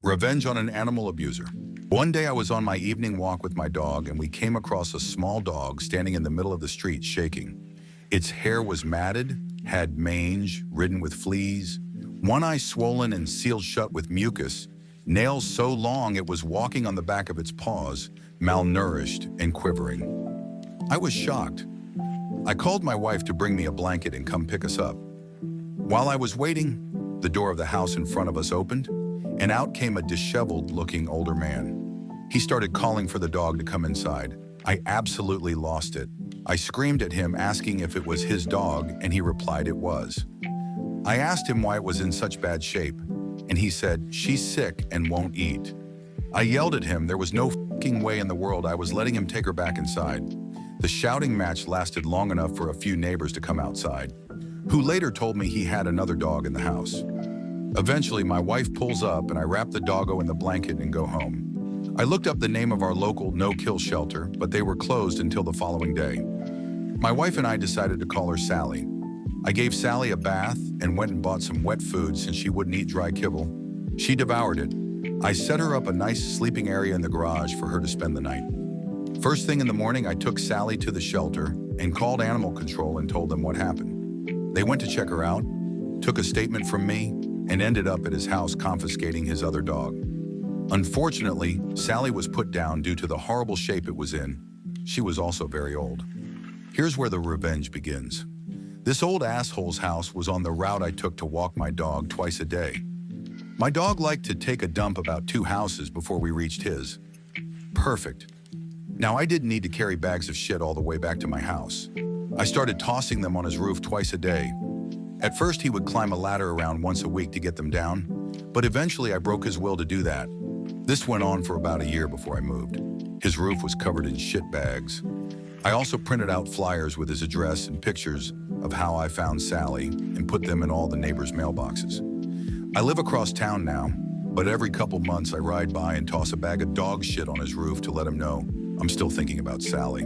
Revenge on an animal abuser. One day I was on my evening walk with my dog and we came across a small dog standing in the middle of the street shaking. Its hair was matted, had mange, ridden with fleas, one eye swollen and sealed shut with mucus, nails so long it was walking on the back of its paws, malnourished and quivering. I was shocked. I called my wife to bring me a blanket and come pick us up. While I was waiting, the door of the house in front of us opened, and out came a disheveled-looking older man. He started calling for the dog to come inside. I absolutely lost it. I screamed at him, asking if it was his dog, and he replied it was. I asked him why it was in such bad shape, and he said, "She's sick and won't eat." I yelled at him there was no fucking way in the world I was letting him take her back inside. The shouting match lasted long enough for a few neighbors to come outside, who later told me he had another dog in the house. Eventually, my wife pulls up and I wrap the doggo in the blanket and go home. I looked up the name of our local no-kill shelter, but they were closed until the following day. My wife and I decided to call her Sally. I gave Sally a bath and went and bought some wet food since she wouldn't eat dry kibble. She devoured it. I set her up a nice sleeping area in the garage for her to spend the night. First thing in the morning, I took Sally to the shelter and called animal control and told them what happened. They went to check her out, took a statement from me, and ended up at his house confiscating his other dog. Unfortunately, Sally was put down due to the horrible shape it was in. She was also very old. Here's where the revenge begins. This old asshole's house was on the route I took to walk my dog twice a day. My dog liked to take a dump about 2 houses before we reached his. Perfect. Now I didn't need to carry bags of shit all the way back to my house. I started tossing them on his roof twice a day. At first, he would climb a ladder around once a week to get them down, but eventually I broke his will to do that. This went on for about a year before I moved. His roof was covered in shit bags. I also printed out flyers with his address and pictures of how I found Sally and put them in all the neighbors' mailboxes. I live across town now, but every couple months I ride by and toss a bag of dog shit on his roof to let him know I'm still thinking about Sally.